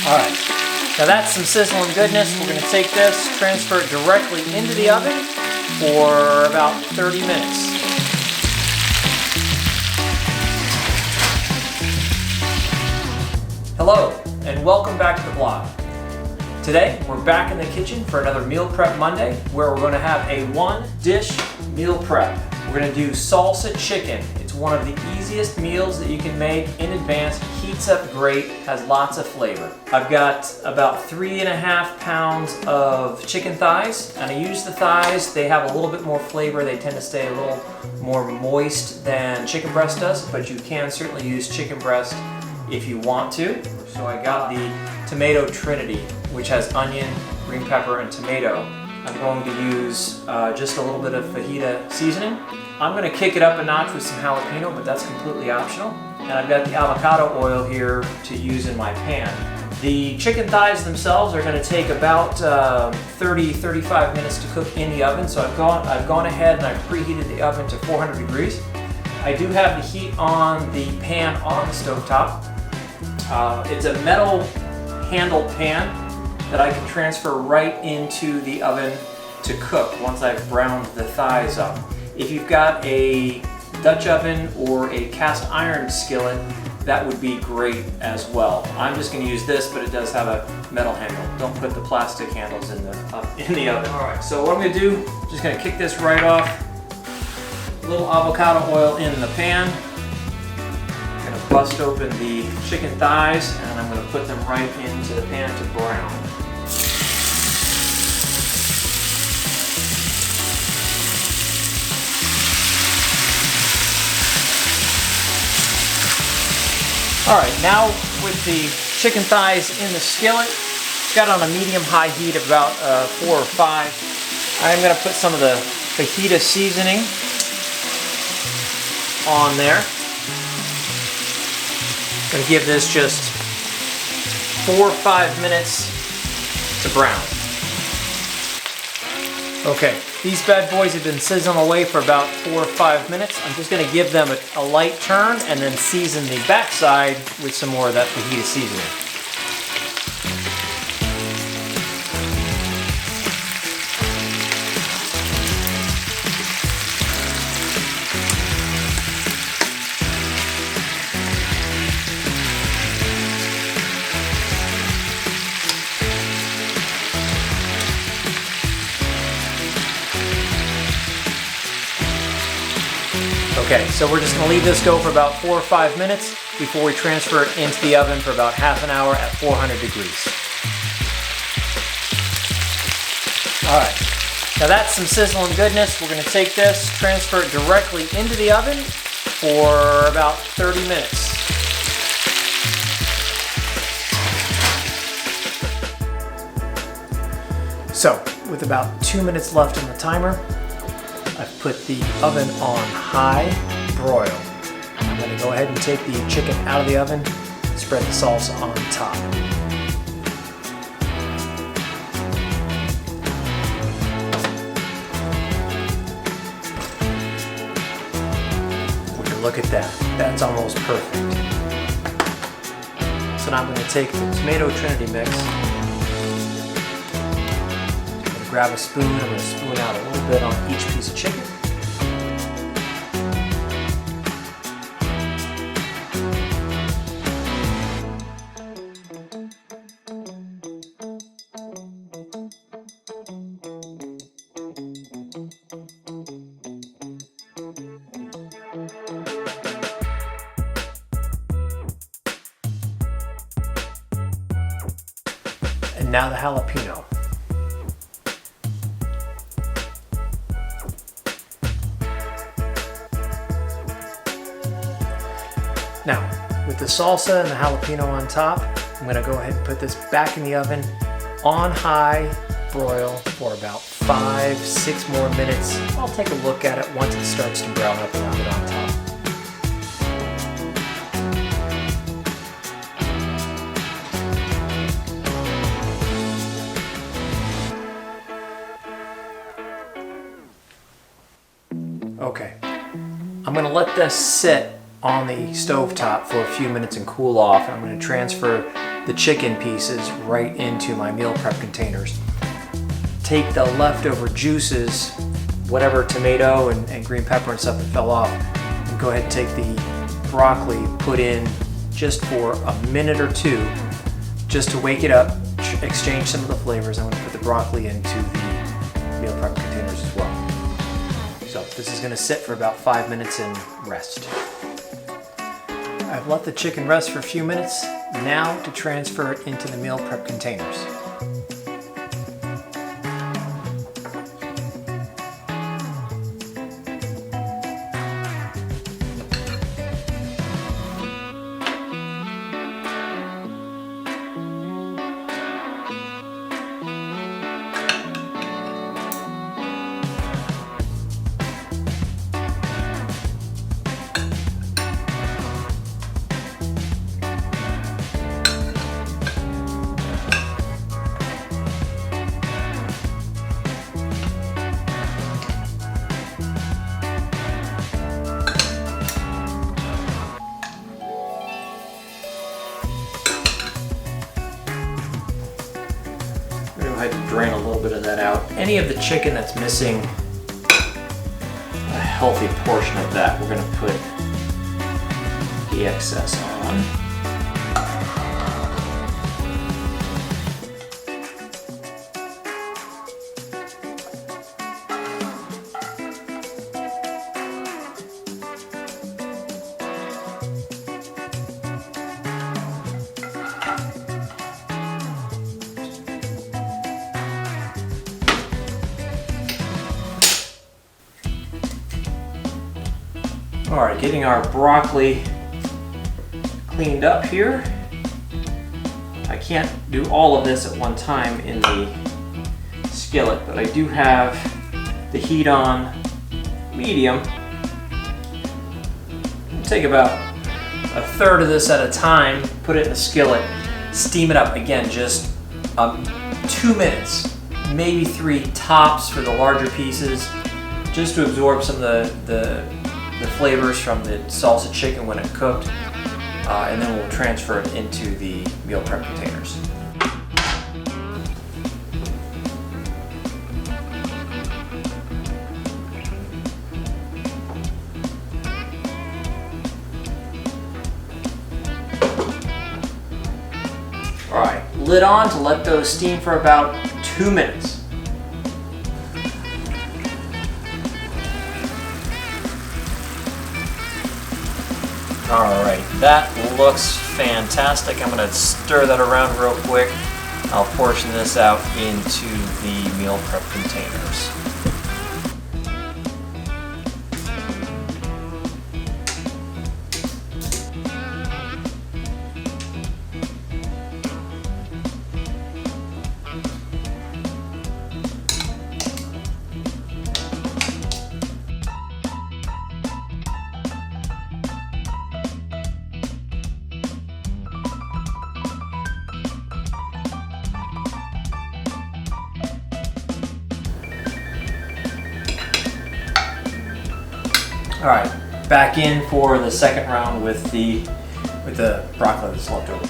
All right, now that's some sizzling goodness. We're gonna take this, transfer it directly into the oven for about 30 minutes. Hello, and welcome back to the blog. Today, we're back in the kitchen for another Meal Prep Monday, where we're gonna have a one-dish meal prep. We're gonna do salsa chicken. It's one of the easiest meals that you can make in advance. Heats up great, has lots of flavor. I've got about 3.5 pounds of chicken thighs, and I use the thighs. They have a little bit more flavor. They tend to stay a little more moist than chicken breast does, but you can certainly use chicken breast if you want to. So I got the tomato trinity, which has onion, green pepper, and tomato. I'm going to use just a little bit of fajita seasoning. I'm going to kick it up a notch with some jalapeno, but that's completely optional. And I've got the avocado oil here to use in my pan. The chicken thighs themselves are going to take about 30-35 minutes to cook in the oven. So I've gone ahead and I've preheated the oven to 400 degrees. I do have the heat on the pan on the stovetop. It's a metal handled pan that I can transfer right into the oven to cook once I've browned the thighs up. If you've got a Dutch oven or a cast iron skillet, that would be great as well. I'm just going to use this, but it does have a metal handle. Don't put the plastic handles in the oven. All right, so what I'm going to do, just going to kick this right off. A little avocado oil in the pan. I'm going to bust open the chicken thighs, and I'm going to put them right into the pan to brown. All right, now with the chicken thighs in the skillet, it's got on a medium-high heat of about 4 or 5. I'm going to put some of the fajita seasoning on there. I'm going to give this just 4 or 5 minutes to brown. Okay, these bad boys have been sizzling away for about 4 or 5 minutes. I'm just going to give them a light turn and then season the backside with some more of that fajita seasoning. Okay, so we're just going to leave this go for about 4 or 5 minutes before we transfer it into the oven for about half an hour at 400 degrees. All right, now that's some sizzling goodness. We're going to take this, transfer it directly into the oven for about 30 minutes. So, with about 2 minutes left on the timer, I've put the oven on high broil. I'm going to go ahead and take the chicken out of the oven, spread the salsa on top. Would you look at that? That's almost perfect. So now I'm going to take the tomato trinity mix. Grab a spoon, I'm going to spoon out a little bit on each piece of chicken. And now the jalapeno. Now, with the salsa and the jalapeno on top, I'm going to go ahead and put this back in the oven on high broil for about 5-6 more minutes. I'll take a look at it once it starts to brown up a little bit on top. Okay, I'm going to let this sit on the stovetop for a few minutes and cool off. I'm going to transfer the chicken pieces right into my meal prep containers. Take the leftover juices, whatever tomato and green pepper and stuff that fell off, and go ahead and take the broccoli, put in just for a minute or two, just to wake it up, exchange some of the flavors. I'm going to put the broccoli into the meal prep containers as well. So this is going to sit for about 5 minutes and rest. I've let the chicken rest for a few minutes. Now to transfer it into the meal prep containers. Go ahead and drain a little bit of that out. Any of the chicken that's missing a healthy portion of that, we're going to put the excess on. All right, getting our broccoli cleaned up here. I can't do all of this at one time in the skillet, but I do have the heat on medium. Take about a third of this at a time, put it in the skillet, steam it up again, just 2 minutes, maybe 3 tops for the larger pieces, just to absorb some of the flavors from the salsa chicken when it cooked, and then we'll transfer it into the meal prep containers. All right, lid on to let those steam for about 2 minutes. All right, that looks fantastic. I'm gonna stir that around real quick. I'll portion this out into the meal prep containers. All right, back in for the second round with the broccoli that's left over.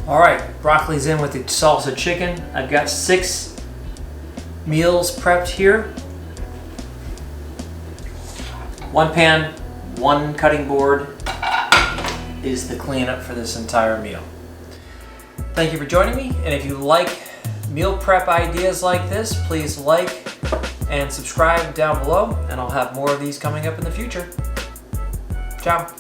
All right, broccoli's in with the salsa chicken. I've got 6 meals prepped here. 1 pan, 1 cutting board is the cleanup for this entire meal. Thank you for joining me, and if you like meal prep ideas like this, please like and subscribe down below, and I'll have more of these coming up in the future. Ciao.